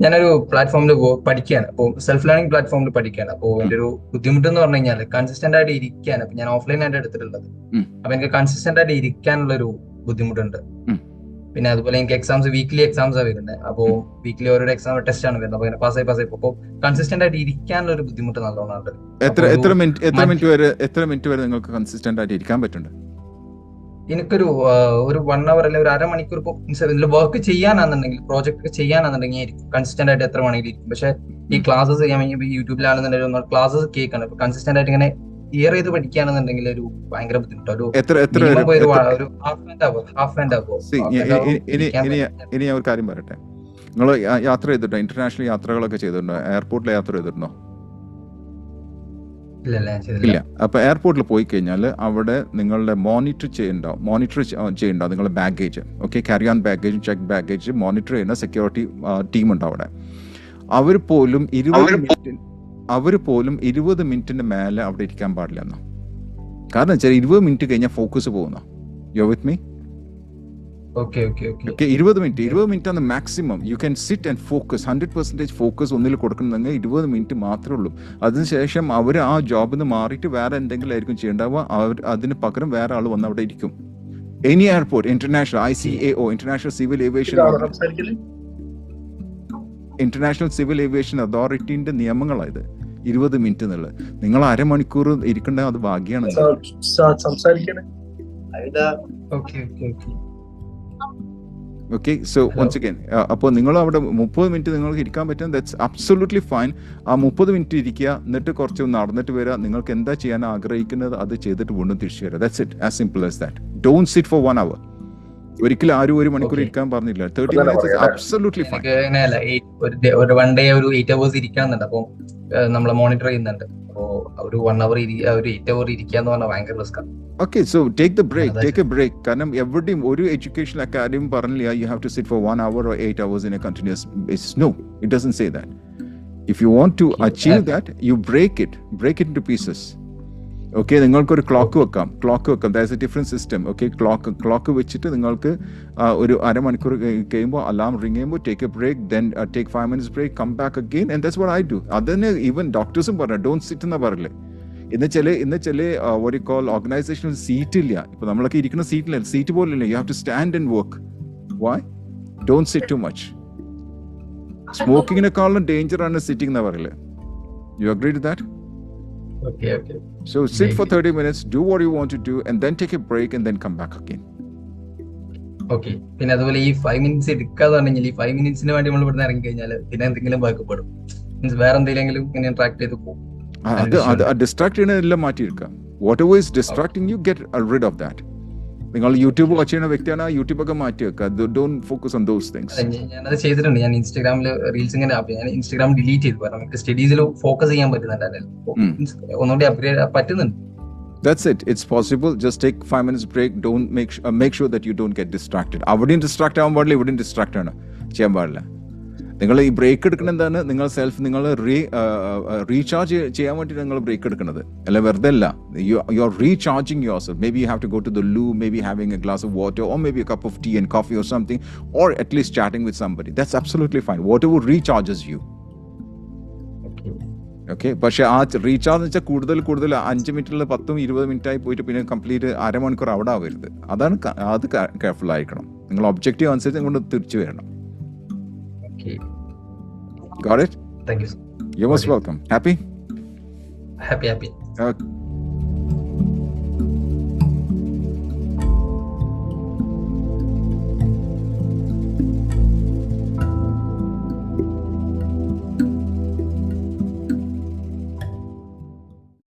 ഞാനൊരു പ്ലാറ്റ്ഫോമിൽ പഠിക്കുകയാണ്. അപ്പോൾ സെൽഫ് ലേണിംഗ് പ്ലാറ്റ്ഫോമിൽ പഠിക്കുകയാണ്. അപ്പോൾ എൻ്റെ ഒരു ബുദ്ധിമുട്ട് എന്ന് പറഞ്ഞു കഴിഞ്ഞാൽ കൺസിസ്റ്റന്റ് ആയിട്ട് ഇരിക്കാൻ. അപ്പൊ ഞാൻ ഓഫ്ലൈൻ ആയിട്ട് എടുത്തിട്ടുള്ളത്. അപ്പൊ എനിക്ക് കൺസിസ്റ്റന്റ് ആയിട്ട് ഇരിക്കാനുള്ള ഒരു ബുദ്ധിമുട്ടുണ്ട്. പിന്നെ അതുപോലെ എനിക്ക് വീക്ക്ലി എക്സാംസ് ആണ് വരുന്നത്. അപ്പോൾ വീക്ക്ലി ഓരോ എക്സാം ടെസ്റ്റ് ആണ് വരുന്നത്. അപ്പൊ പാസ്സായി അപ്പോൾ കൺസിസ്റ്റന്റ് ആയിട്ട് ഇരിക്കാനുള്ള ഒരു ബുദ്ധിമുട്ട് നല്ലോണം ഉണ്ട്. എത്ര മിനിറ്റ് വരെ നിങ്ങൾക്ക് കൺസിസ്റ്റന്റ് ആയിട്ട് ഇരിക്കാൻ പറ്റുന്നുണ്ട്? എനിക്കൊരു 1 hour അല്ലെങ്കിൽ ഒരു അരമണിക്കൂർ ഇതിൽ വർക്ക് ചെയ്യാനാണെന്നുണ്ടെങ്കിൽ, പ്രോജക്റ്റ് ചെയ്യാനാണെന്നുണ്ടെങ്കിൽ കൺസിസ്റ്റന്റ് ആയിട്ട് എത്ര വേണമെങ്കിലും ഇരിക്കും. പക്ഷെ ഈ ക്ലാസ്സസ് ഞാൻ യൂട്യൂബിലാണെന്നുണ്ടെങ്കിൽ ക്ലാസ്സസ് കേൾക്കണം. ഇപ്പൊ കൺസിസ്റ്റന്റ് ആയിട്ട് ഇങ്ങനെ ഇയർ ചെയ്ത് പഠിക്കാണെന്നുണ്ടെങ്കിൽ ഒരു ഭയങ്കര ബുദ്ധിമുട്ടാണ്. ഒരു ഹാഫ് ആൻഡ് അവർ. ഇനി ഞാൻ ഒരു കാര്യം പറയട്ടെ. നിങ്ങൾ യാത്ര ചെയ്തിട്ടുണ്ടോ? ഇന്റർനാഷണൽ യാത്രകളൊക്കെ ചെയ്തിട്ടുണ്ടോ? എയർപോർട്ടിൽ യാത്ര ചെയ്തിട്ടുണ്ടോ? ഇല്ല. അപ്പൊ എയർപോർട്ടിൽ പോയി കഴിഞ്ഞാൽ അവിടെ നിങ്ങളുടെ മോണിറ്റർ ചെയ്യണ്ടാവും നിങ്ങളുടെ baggage. Okay, carry on baggage, check baggage monitor ചെയ്യുന്ന സെക്യൂരിറ്റി ടീം ഉണ്ട് അവിടെ. അവർ പോലും 20 മിനിറ്റിന് മേലെ അവിടെ ഇരിക്കാൻ പാടില്ല എന്നാ. കാരണം വെച്ചാൽ 20 മിനിറ്റ് കഴിഞ്ഞാൽ ഫോക്കസ് പോകുന്ന. You with me? Okay 20 minute ആണ് maximum. You can sit and focus 100% focus ഒന്നിൽ കൊടുക്കണമെങ്കിൽ 20 മിനിറ്റ് മാത്രമേ ഉള്ളൂ. അതിനുശേഷം അവർ ആ ജോബിൽ നിന്ന് മാറിയിട്ട് വേറെ എന്തെങ്കിലും ആയിരിക്കും ചെയ്യേണ്ടാവുക. അതിന് പകരം വേറെ ആൾ വന്ന് അവിടെ ഇരിക്കും. Any airport, international ICAO, international civil aviation അതോറിറ്റിന്റെ നിയമങ്ങളായത് 20 മിനിറ്റ് എന്നുള്ളത്. നിങ്ങൾ അരമണിക്കൂർ ഇരിക്കേണ്ട അത് ഭാഗ്യമാണ്. ഓക്കെ, സോ വൺസ് അഗൈൻ, അപ്പോൾ നിങ്ങൾ അവിടെ 30 മിനിറ്റ് നിങ്ങൾക്ക് ഇരിക്കാൻ പറ്റും. That's absolutely fine. ആ 30 മിനിറ്റ് ഇരിക്കുക, എന്നിട്ട് കുറച്ച് നടന്നിട്ട് വരിക. നിങ്ങൾക്ക് എന്താ ചെയ്യാൻ ആഗ്രഹിക്കുന്നത് അത് ചെയ്തിട്ട് വീണ്ടും തിരിച്ചു വരിക. That's it, as simple as that. Don't sit for 1 hour. ഒരിക്കലും ആരും 1 മണിക്കൂർ ഇരിക്കാൻ പറഞ്ഞില്ല. 30 minutes is absolutely fine. ഒരു 1 day ഒരു 8 hours ഇരിക്കാന്നുണ്ട്. അപ്പോൾ നമ്മൾ മോണിറ്റർ ചെയ്യുന്നുണ്ട്. അപ്പോൾ ഒരു 1 hour ഒരു 8 hour ഇരിക്കാന്ന് പറഞ്ഞാൽ ഭയങ്കര റിസ്ക് ആണ്. Okay, so take a break. കാരണം എവിടെയും ഒരു എഡ്യൂക്കേഷൻ അക്കാദമി പറഞ്ഞില്ല you have to sit for 1 hour or 8 hours in a continuous basis. No, it doesn't say that. If you want to achieve that, you break it into pieces. Okay, നിങ്ങൾക്കൊരു clock വെക്കാം. There is a different system. Okay, clock വെച്ചിട്ട് നിങ്ങൾക്ക് ഒരു അരമണിക്കൂർ കഴിയുമ്പോൾ alarm ring ചെയ്യുമ്പോൾ take a break, then take 5 minutes break, come back again, and that's what I do. അതിന് even ഡോക്ടേഴ്സും പറഞ്ഞു don't sit എന്ന് പറയില്ലേ. ഇന്ന് ചില what you call organizational seat ഇല്ല. ഇപ്പൊ നമ്മളൊക്കെ ഇരിക്കുന്ന seat പോലില്ല. You have to stand and work. Why? Don't sit too much. സ്മോക്കിങ്ങിനെക്കാളും ഡേഞ്ചർ ആണ് സിറ്റിംഗ് എന്ന് പറയില്ലേ. You agree to that? Okay. So sit for 30 minutes, do what you want to do, and then take a break and then come back again. Okay. പിന്നെ അതുപോലെ ഈ 5 minutes എടുക്കാതെ പറഞ്ഞാൽ ഈ 5 minutesന് വേണ്ടി നമ്മൾ ഇവിടുന്ന് ഇറങ്ങി കഴിഞ്ഞാൽ പിന്നെ എന്തെങ്കിലും ബാക്കപ്പെടും. മീൻസ് വേറെ എന്തെങ്കിലും ഇങ്ങനെ ഇന്ററാക്ട് ചെയ്ത് പോകും. അത് ഡിസ്ട്രാക്ട് ചെയ്യണതെല്ലാം മാറ്റിയെടുക്കാം. What ever is distracting you get rid of that. നിങ്ങൾ യൂട്യൂബ് വാച്ച് ചെയ്യുന്ന വ്യക്തിയാണ്, യൂട്യൂബൊക്കെ മാറ്റി വെക്കുക. Don't focus on those things. ഞാനത് ചെയ്തിട്ടുണ്ട്. ഞാൻ ഇൻസ്റ്റാഗ്രാമിൽ റീൽസ് ഇങ്ങനെ ഞാൻ ഇൻസ്റ്റാഗ്രാം ഡിലീറ്റ് ചെയ്തു. കാരണം നമുക്ക് സ്റ്റഡീസിൽ ഫോക്കസ് ചെയ്യാൻ പറ്റുന്നുണ്ടല്ലോ. ഒന്നുകൂടി അപ്ഗ്രേഡ് പറ്റുന്നുണ്ട്. That's it. It's possible. Just take 5 minutes break. Don't make sure that you don't get distracted. അവിടെയും ഡിസ്ട്രാക്ട് ആവാൻ പാടില്ല, ഇവിടെയും ഡിസ്ട്രാക്ട് ആണ് ചെയ്യാൻ പാടില്ല. നിങ്ങൾ ഈ ബ്രേക്ക് എടുക്കുന്ന എന്താണ്? നിങ്ങൾ റീചാർജ് ചെയ്യാൻ വേണ്ടി നിങ്ങൾ ബ്രേക്ക് എടുക്കുന്നത് അല്ല, വെറുതെ അല്ല. You are recharging your self. Maybe you have to go to the loo, maybe having a glass of water, or maybe a cup of tea and coffee or something, or at least chatting with somebody. That's absolutely fine. Whatever recharges you. Okay, പക്ഷെ ആ recharge വെച്ചാൽ കൂടുതൽ 5 മിനിറ്റിൽ 10-20 മിനിറ്റായി പോയിട്ട് പിന്നെ complete അരമണിക്കൂർ അവിടെ ആവരുത്. അത് കെയർഫുൾ ആയിരിക്കണം. നിങ്ങൾ ഒബ്ജക്റ്റീവ് അനുസരിച്ച് നിങ്ങൾ തിരിച്ചു വരണം. Got it? Thank you, sir. You're most welcome. Happy? Happy. Okay.